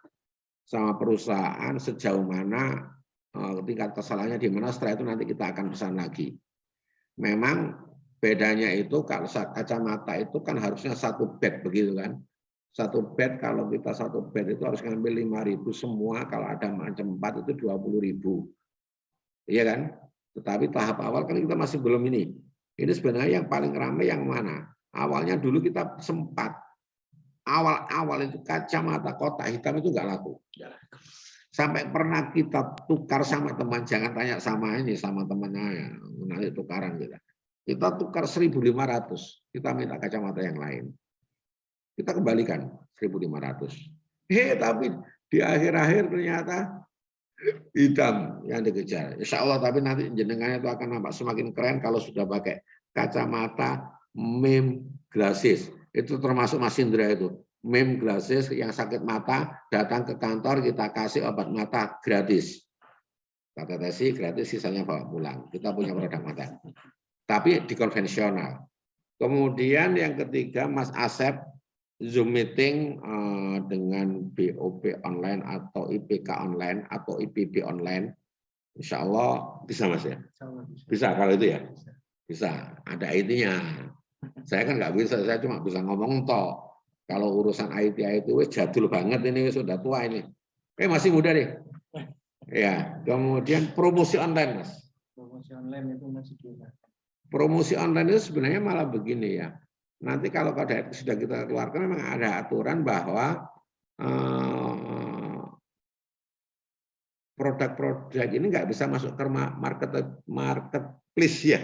sejauh mana tingkat kesalahannya di mana. Setelah itu nanti kita akan pesan lagi. Memang bedanya itu kalau kacamata itu kan harusnya satu bed begitu kan. Satu bed kalau kita satu bed itu harus ngambil 5.000 semua, kalau ada macam 4 itu 20.000. Iya kan? Tetapi tahap awal kan kita masih belum ini. Ini sebenarnya yang paling ramai yang mana? Awalnya dulu kita sempat awal itu kacamata kotak hitam itu nggak laku. Sampai pernah kita tukar sama teman, jangan tanya sama ini sama temannya, nanti tukaran kita. kita tukar 1.500, kita minta kacamata yang lain. Kita kembalikan 1.500. Tapi di akhir-akhir ternyata hitam yang dikejar. Insya Allah, tapi nanti jenengannya itu akan nampak semakin keren kalau sudah pakai kacamata mem glasses. Itu termasuk Mas Indra itu. Mem glasses yang sakit mata, datang ke kantor, kita kasih obat mata gratis. Kata tesi gratis, sisanya bawa pulang. Kita punya produk mata. Tapi di konvensional. Kemudian yang ketiga, Mas Asep, Zoom meeting dengan BOP online atau IPK online atau IPB online. Insya Allah bisa, Mas ya? Bisa kalau itu ya? Bisa. Ada IT-nya. Saya kan nggak bisa, saya cuma bisa ngomong toh. Kalau urusan IT itu jadul banget ini, sudah tua ini. Masih muda deh. Ya, kemudian promosi online, Mas. Promosi online itu masih gila. Promosi online itu sebenarnya malah begini ya. Nanti kalau sudah kita keluarkan memang ada aturan bahwa produk-produk ini nggak bisa masuk ke marketplace ya.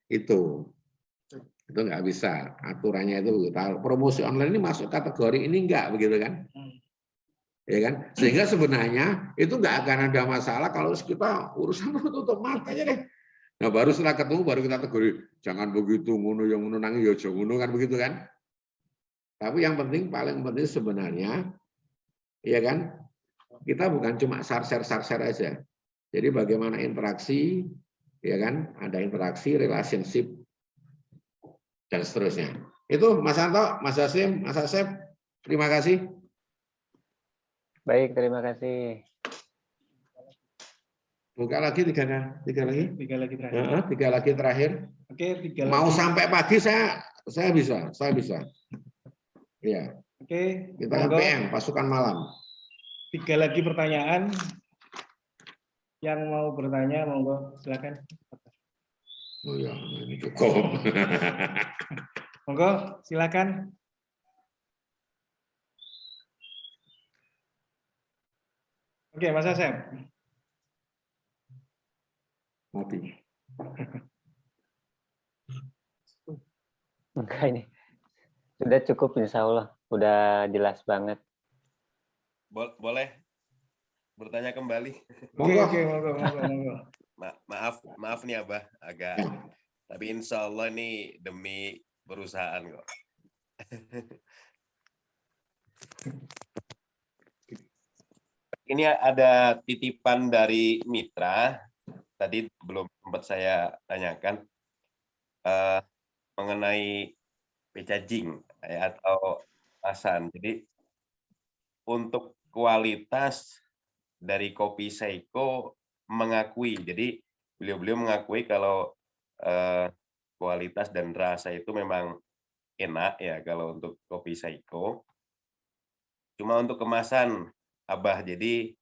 Itu nggak bisa, aturannya itu. Promosi online ini masuk kategori ini enggak, begitu kan? Ya kan? Sehingga sebenarnya itu nggak akan ada masalah kalau kita urusan tutup mata aja deh. Nah, baru setelah ketemu baru kita tegur, jangan begitu, ngono yang ngono nangi ya ngono kan, begitu kan? Tapi yang penting, paling penting sebenarnya, ya kan? Kita bukan cuma share aja. Jadi bagaimana interaksi, ya kan? Ada interaksi, relationship, dan seterusnya. Itu Mas Anto, Mas Hasim, Mas Asep, terima kasih. Baik, terima kasih. Buka lagi tiga lagi terakhir. Tiga lagi terakhir. Oke, mau sampai pagi saya bisa. Iya. Oke. Kita kan PM, pasukan malam. 3 lagi pertanyaan. Yang mau bertanya, monggo silakan. Oh ya, ini cukup. Monggo, silakan. Oke, Mas Asep. Mati. Enggak ini. Sudah cukup insya Allah. Udah jelas banget. Boleh bertanya kembali? Oke, monggo. Maaf nih Abah, agak. Tapi insya Allah ini demi perusahaan kok. Ini ada titipan dari mitra, tadi belum sempat saya tanyakan, mengenai packaging atau kemasan. Jadi untuk kualitas dari kopi Seiko mengakui, jadi beliau mengakui kalau kualitas dan rasa itu memang enak ya kalau untuk kopi Seiko. Cuma untuk kemasan, Abah, jadi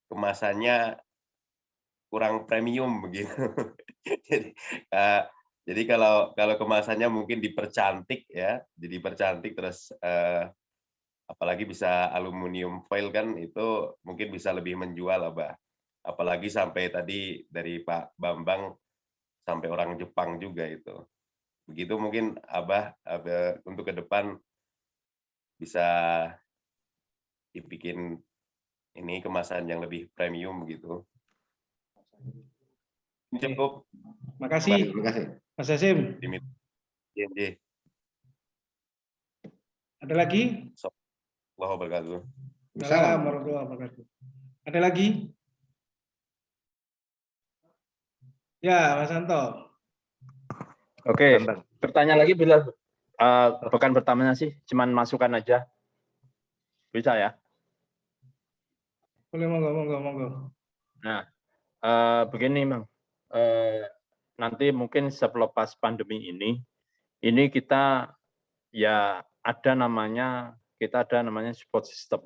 kemasannya kurang premium begitu. Jadi kalau kemasannya mungkin dipercantik ya, jadi dipercantik terus apalagi bisa aluminium foil kan, itu mungkin bisa lebih menjual, Abah. Apalagi sampai tadi dari Pak Bambang sampai orang Jepang juga itu. Begitu mungkin Abah untuk ke depan bisa dibikin ini kemasan yang lebih premium gitu. Cukup. Makasih. Mas Hasim. Ada lagi? Allahu wabarakatuh. Assalamualaikum warahmatullahi wabarakatuh. Ada lagi? Ya, Mas Anto. Oke, bertanya lagi bila bukan bertanya sih, cuman masukan aja. Bisa ya? Boleh, monggo. Nah, begini, Mang. Nanti mungkin selepas pandemi ini kita ya ada namanya support system.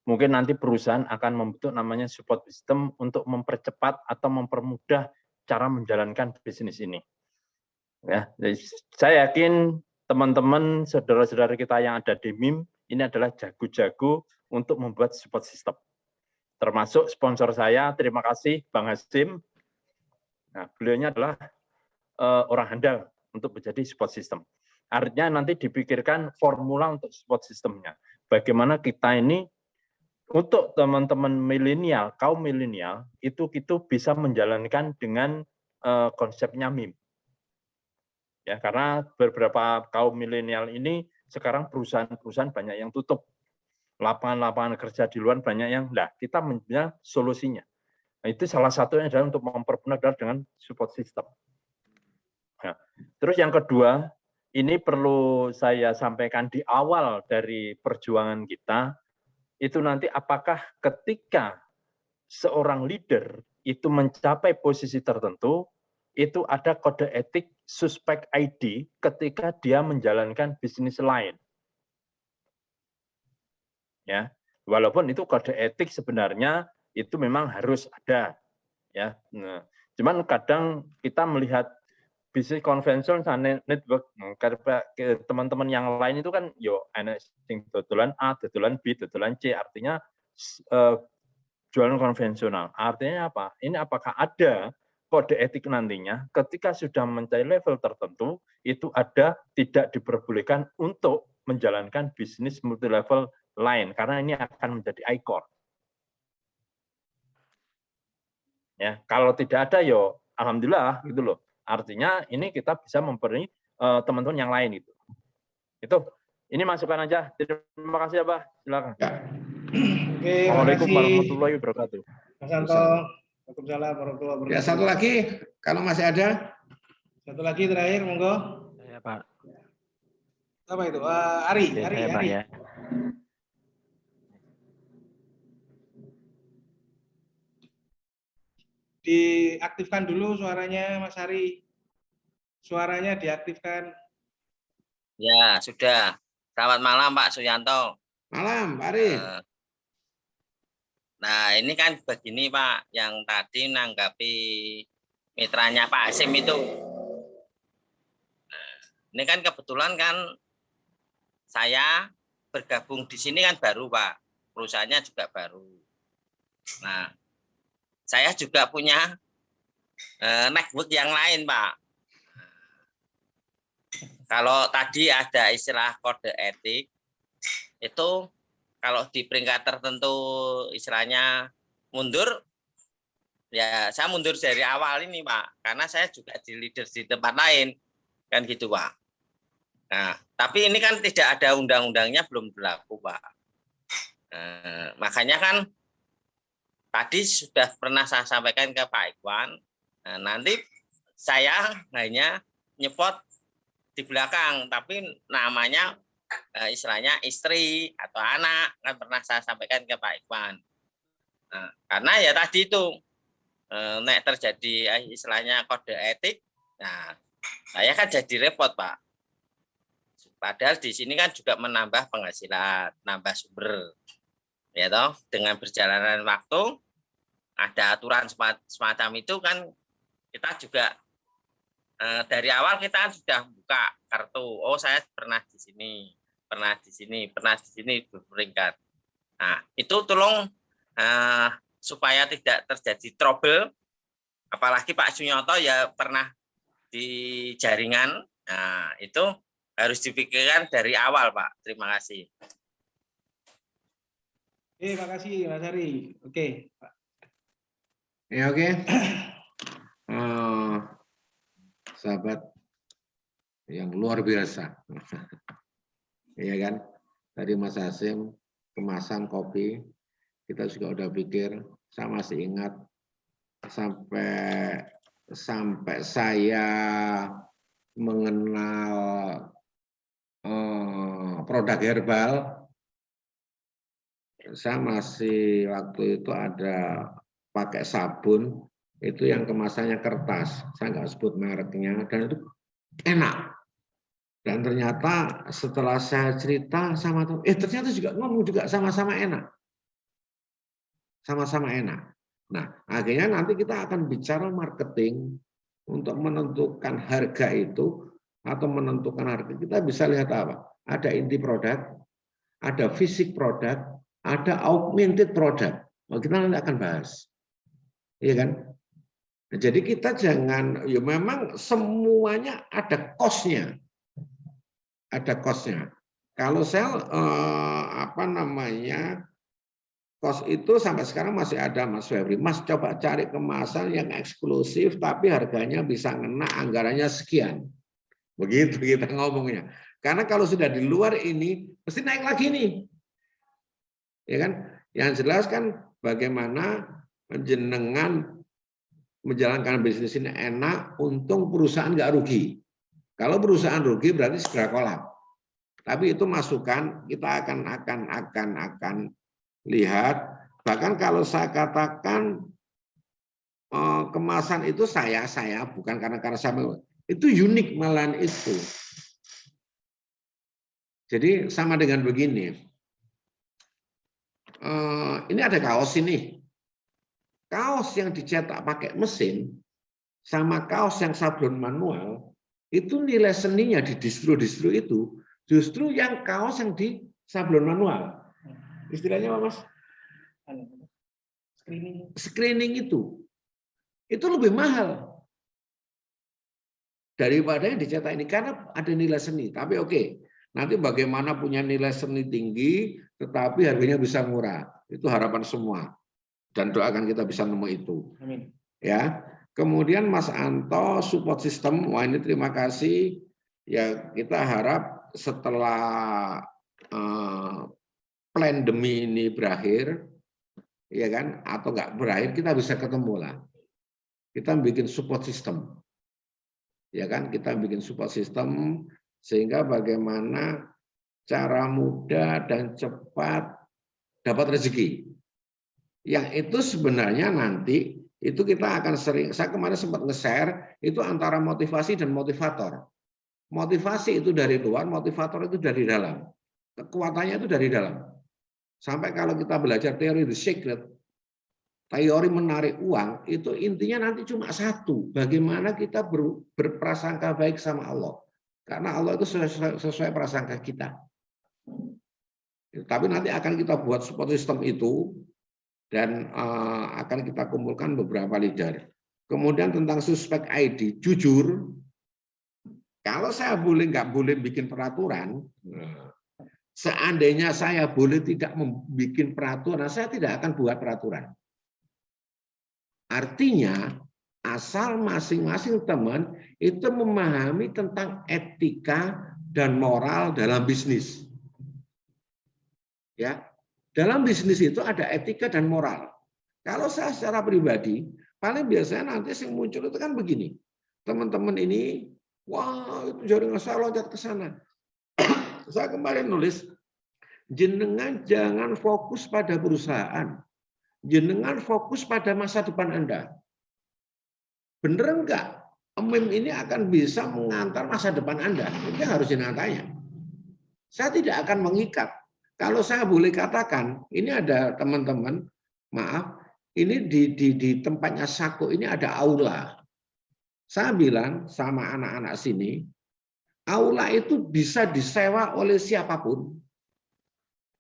Mungkin nanti perusahaan akan membentuk namanya support system untuk mempercepat atau mempermudah cara menjalankan bisnis ini. Ya, jadi saya yakin teman-teman, saudara-saudara kita yang ada di MIM ini adalah jago-jago untuk membuat support system. Termasuk sponsor saya, terima kasih Bang Hasim. Nah, beliaunya adalah orang handal untuk menjadi support system. Artinya nanti dipikirkan formula untuk support systemnya. Bagaimana kita ini untuk teman-teman milenial, kaum milenial itu bisa menjalankan dengan konsepnya MIM. Ya, karena beberapa kaum milenial ini sekarang perusahaan-perusahaan banyak yang tutup. Lapangan-lapangan kerja di luar banyak yang kita punya solusinya. Nah, itu salah satunya adalah untuk memperbenar dengan support system. Nah, terus yang kedua, ini perlu saya sampaikan di awal dari perjuangan kita, itu nanti apakah ketika seorang leader itu mencapai posisi tertentu, itu ada kode etik suspek ID ketika dia menjalankan bisnis lain. Ya, walaupun itu kode etik sebenarnya itu memang harus ada, ya. Nah, cuman kadang kita melihat bisnis konvensional network, teman-teman yang lain itu kan ana sing dodolan A, dodolan B, dodolan C, artinya jualan konvensional. Artinya apa? Ini apakah ada kode etik nantinya ketika sudah mencapai level tertentu itu ada tidak diperbolehkan untuk menjalankan bisnis multi level lain karena ini akan menjadi ICOR. Ya, kalau tidak ada alhamdulillah gitu loh. Artinya ini kita bisa memberi teman-teman yang lain itu. Ini masukan aja. Terima kasih ya, Pak. Silakan. Ya. Oke, Assalamualaikum makasih. warahmatullahi wabarakatuh. Mas Santo. Waalaikumsalam warahmatullahi wabarakatuh. Ya, satu lagi kalau masih ada. Satu lagi terakhir, monggo. Saya, Pak. Apa itu? Ari. Pak, ya. Diaktifkan dulu suaranya, Mas Ari. Suaranya diaktifkan. Ya, sudah. Selamat malam, Pak Suyanto. Malam, Pak Ari. Nah, ini kan begini, Pak, yang tadi menanggapi mitranya Pak Hasim itu. Nah, ini kan kebetulan kan saya bergabung di sini kan baru, Pak. Perusahaannya juga baru. Nah, saya juga punya network yang lain, Pak. Kalau tadi ada istilah kode etik, itu kalau di peringkat tertentu istilahnya mundur, ya saya mundur dari awal ini, Pak. Karena saya juga di leader di tempat lain, kan gitu, Pak. Nah, tapi ini kan tidak ada undang-undangnya, belum berlaku, Pak. Makanya kan tadi sudah pernah saya sampaikan ke Pak Ikhwan, nanti saya hanya nyepot di belakang, tapi namanya istilahnya istri atau anak, kan pernah saya sampaikan ke Pak Ikhwan. Karena ya tadi itu, nek terjadi istilahnya kode etik, nah saya kan jadi repot, Pak. Padahal di sini kan juga menambah penghasilan, nambah sumber. Ya toh, dengan berjalanan waktu ada aturan semacam itu kan kita juga dari awal kita kan sudah buka kartu. Oh, saya pernah di sini, pernah di sini, pernah di sini berperingkat. Nah, itu tolong supaya tidak terjadi trouble. Apalagi Pak Sunyoto ya pernah di jaringan. Nah, itu harus dipikirkan dari awal, Pak. Terima kasih. Terima kasih, Mas Ari. Oke, Pak. Ya, oke. Sahabat yang luar biasa. Iya kan? Tadi Mas Hasim kemasan kopi, kita juga udah pikir, saya masih ingat sampai saya mengenal produk herbal, saya masih waktu itu ada pakai sabun itu yang kemasannya kertas, saya nggak sebut mereknya, dan itu enak. Dan ternyata setelah saya cerita sama teman, ternyata juga ngomong juga sama-sama enak, sama-sama enak. Nah, akhirnya nanti kita akan bicara marketing untuk menentukan harga itu atau menentukan harga. Kita bisa lihat apa? Ada inti produk, ada fisik produk, ada augmented product. Kita nanti akan bahas, iya kan? Nah, jadi kita jangan, ya memang semuanya ada cost-nya. Ada cost-nya. Kalau sel cost itu sampai sekarang masih ada, Mas Febri. Mas coba cari kemasan yang eksklusif tapi harganya bisa ngena, anggarannya sekian. Begitu kita ngomongnya. Karena kalau sudah di luar ini pasti naik lagi nih. Ya kan? Yang jelas kan bagaimana jenengan menjalankan bisnis ini enak, untung perusahaan nggak rugi. Kalau perusahaan rugi berarti segera kolap. Tapi itu masukan, kita akan lihat. Bahkan kalau saya katakan kemasan itu saya bukan karena saya, itu unik malahan itu. Jadi sama dengan begini. Ini ada kaos ini. Kaos yang dicetak pakai mesin sama kaos yang sablon manual, itu nilai seninya di distro-distro itu justru yang kaos yang di sablon manual. Istilahnya apa, Mas? Screening itu lebih mahal daripada yang dicetak ini karena ada nilai seni. Tapi oke, nanti bagaimana punya nilai seni tinggi tetapi harganya bisa murah. Itu harapan semua. Dan doakan kita bisa nemu itu. Amin. Ya. Kemudian Mas Anto support system, wah ini terima kasih. Ya kita harap setelah pandemi ini berakhir, ya kan, atau nggak berakhir, kita bisa ketemu lah. Kita bikin support system, ya kan, kita bikin support system sehingga bagaimana cara mudah dan cepat dapat rezeki. Yang itu sebenarnya nanti itu kita akan sering. Saya kemarin sempat nge-share itu antara motivasi dan motivator. Motivasi itu dari luar, motivator itu dari dalam. Kekuatannya itu dari dalam. Sampai kalau kita belajar teori The Secret, teori menarik uang, itu intinya nanti cuma satu. Bagaimana kita berprasangka baik sama Allah. Karena Allah itu sesuai prasangka kita. Tapi nanti akan kita buat support system itu, dan akan kita kumpulkan beberapa leader. Kemudian tentang suspek ID, jujur, kalau saya nggak boleh bikin peraturan, seandainya saya boleh tidak membuat peraturan, saya tidak akan buat peraturan. Artinya, asal masing-masing teman itu memahami tentang etika dan moral dalam bisnis. Ya, dalam bisnis itu ada etika dan moral. Kalau saya secara pribadi, paling biasanya nanti yang muncul itu kan begini. Teman-teman ini, wah itu jaringan saya loncat ke sana. Saya kemarin nulis, jenengan jangan fokus pada perusahaan. Jenengan fokus pada masa depan Anda. Bener enggak? Meme ini akan bisa mengantar masa depan Anda. Itu harus ditanya. Saya tidak akan mengikat. Kalau saya boleh katakan, ini ada teman-teman, maaf, ini di tempatnya Sako ini ada aula. Saya bilang sama anak-anak sini, aula itu bisa disewa oleh siapapun,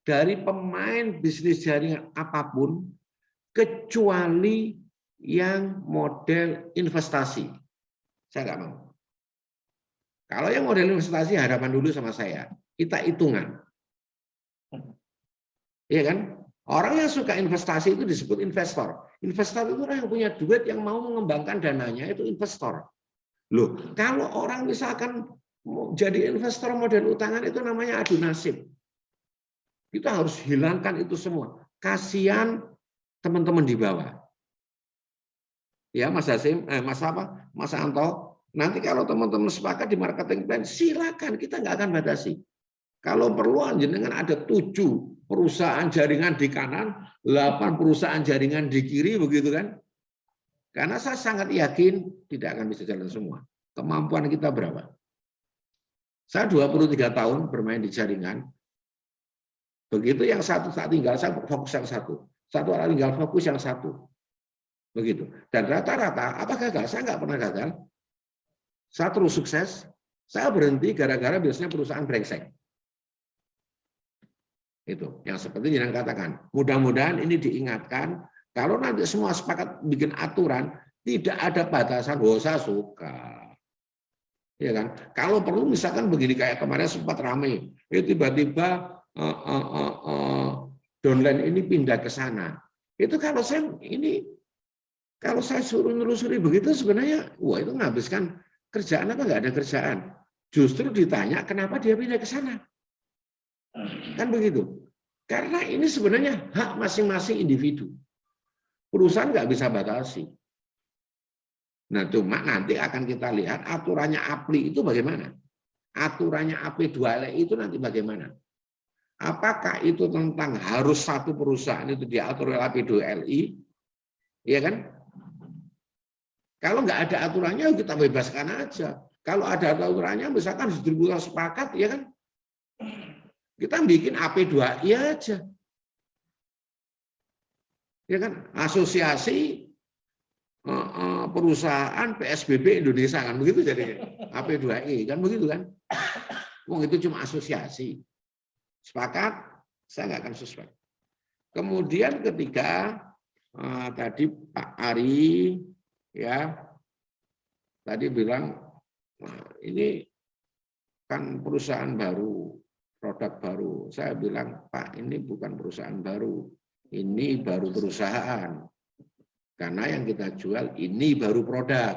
dari pemain bisnis jaringan apapun, kecuali yang model investasi. Saya nggak mau. Kalau yang model investasi, hadapan dulu sama saya. Kita hitungan. Iya kan? Orang yang suka investasi itu disebut investor. Investor itu orang yang punya duit yang mau mengembangkan dananya, itu investor. Loh, kalau orang misalkan jadi investor model utangan itu namanya adu nasib. Kita harus hilangkan itu semua. Kasihan teman-teman di bawah. Ya, Mas Hasim, Mas Anto, nanti kalau teman-teman sepakat di marketing plan, silakan, kita nggak akan batasi. Kalau perlu jenengan ada 7 perusahaan jaringan di kanan, 8 perusahaan jaringan di kiri, begitu kan? Karena saya sangat yakin tidak akan bisa jalan semua. Kemampuan kita berapa? Saya 23 tahun bermain di jaringan. Begitu yang satu saat tinggal, saya fokus yang satu. Satu orang tinggal fokus yang satu. Begitu. Dan rata-rata, apa gagal? Saya nggak pernah gagal. Saya terus sukses. Saya berhenti gara-gara biasanya perusahaan brengsek. Itu yang seperti yang katakan. Mudah-mudahan ini diingatkan. Kalau nanti semua sepakat bikin aturan, Tidak ada batasan, saya suka. Ya kan? Kalau perlu misalkan begini, kayak kemarin sempat ramai, tiba-tiba downline ini pindah ke sana. Itu kalau saya suruh nelusuri begitu sebenarnya, wah itu menghabiskan kerjaan apa nggak ada kerjaan. Justru ditanya kenapa dia pindah ke sana. Kan begitu. Karena ini sebenarnya hak masing-masing individu. Perusahaan nggak bisa batasi. Nah, cuma nanti akan kita lihat aturannya APLI itu bagaimana. Aturannya AP2LE itu nanti bagaimana. Apakah itu tentang harus satu perusahaan itu diatur oleh AP2LI, ya kan? Kalau nggak ada aturannya kita bebaskan aja. Kalau ada aturannya, misalkan distributor sepakat, ya kan? Kita bikin AP2I aja. Ya kan? Asosiasi perusahaan PSBB Indonesia kan begitu jadi AP2I kan begitu kan. Wong itu cuma asosiasi. Sepakat, saya nggak akan suspek. Kemudian ketiga tadi Pak Ari ya tadi bilang nah, ini kan perusahaan baru, produk baru. Saya bilang Pak ini bukan perusahaan baru, ini baru perusahaan. Karena yang kita jual ini baru produk.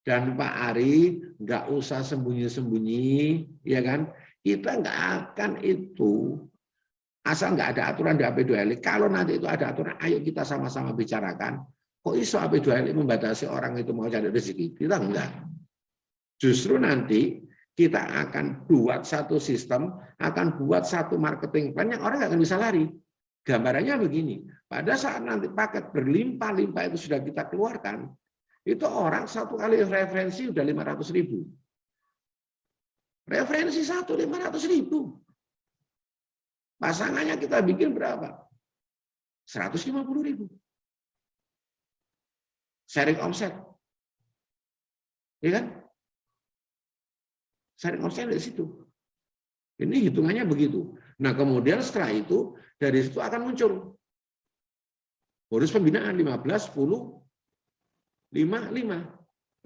Dan Pak Ari nggak usah sembunyi-sembunyi, ya kan? Kita nggak akan itu asal nggak ada aturan di AP2LI. Kalau nanti itu ada aturan, ayo kita sama-sama bicarakan. Kok iso AP2LI membatasi orang itu mau cari rezeki? Kita enggak. Justru nanti kita akan buat satu sistem, akan buat satu marketing plan yang orang nggak akan bisa lari. Gambarannya begini, pada saat nanti paket berlimpah-limpah itu sudah kita keluarkan, itu orang satu kali referensi udah 500.000. Referensi 500.000. Pasangannya kita bikin berapa? 150.000. Sharing omset. Ya kan? Sharing omset dari situ. Ini hitungannya begitu. Nah, kemudian setelah itu, dari situ akan muncul bonus pembinaan 15, 10, 5.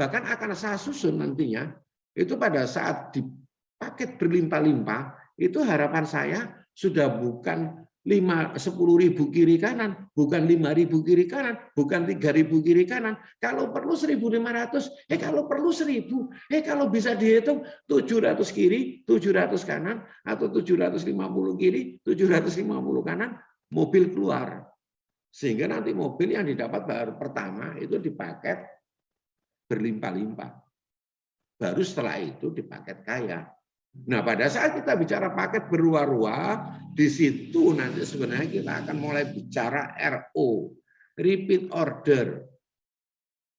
Bahkan akan saya susun nantinya, itu pada saat di paket berlimpah-limpah, itu harapan saya sudah bukan 10.000 kiri kanan, bukan 5.000 kiri kanan, bukan 3.000 kiri kanan. Kalau perlu 1.500, kalau perlu 1.000, kalau bisa dihitung 700 kiri, 700 kanan, atau 750 kiri, 750 kanan, mobil keluar. Sehingga nanti mobil yang didapat baru pertama itu dipaket berlimpah-limpah. Baru setelah itu dipaket kaya. Nah, pada saat kita bicara paket berruah-ruah, di situ nanti sebenarnya kita akan mulai bicara RO, repeat order.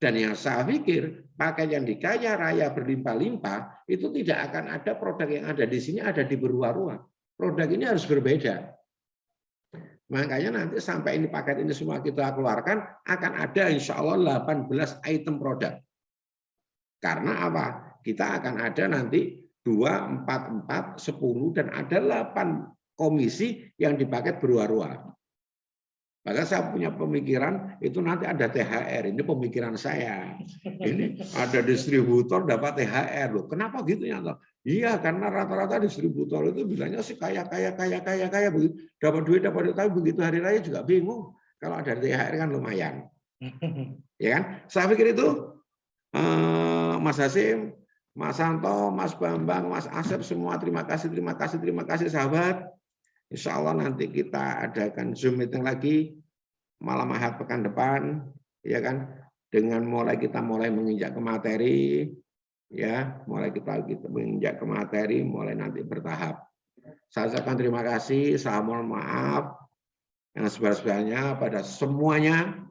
Dan yang saya pikir, paket yang dikaya raya berlimpah-limpah, itu tidak akan ada produk yang ada di sini, ada di berruah-ruah. Produk ini harus berbeda. Makanya nanti sampai ini paket ini semua kita keluarkan, akan ada insya Allah 18 item produk. Karena apa? Kita akan ada nanti 2, 4, 4, 10, dan ada 8 komisi yang dipaket berruah-ruah. Maka saya punya pemikiran, itu nanti ada THR, ini pemikiran saya. Ini ada distributor dapat THR. Loh, kenapa gitu ya? Iya, karena rata-rata distributor itu bilangnya sih kaya. Begitu. Dapat duit, tapi begitu hari raya juga bingung. Kalau ada THR kan lumayan. Ya kan? Saya pikir itu, Mas Hasim, Mas Santo, Mas Bambang, Mas Asep, semua terima kasih sahabat. Insya Allah nanti kita adakan Zoom meeting lagi malam Ahad pekan depan, ya kan? Dengan kita mulai menginjak ke materi, ya, kita menginjak ke materi, mulai nanti bertahap. Saya ucapkan terima kasih, saya mohon maaf yang sebesar-besarnya pada semuanya.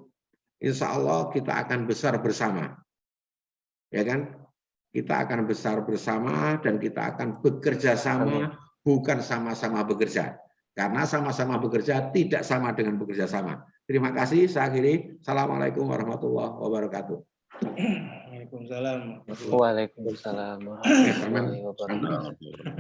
Insya Allah kita akan besar bersama, ya kan? Kita akan besar bersama dan kita akan bekerja sama, bukan sama-sama bekerja. Karena sama-sama bekerja tidak sama dengan bekerja sama. Terima kasih, saya akhiri. Assalamualaikum warahmatullahi wabarakatuh. Waalaikumsalam. Waalaikumsalam warahmatullahi wabarakatuh.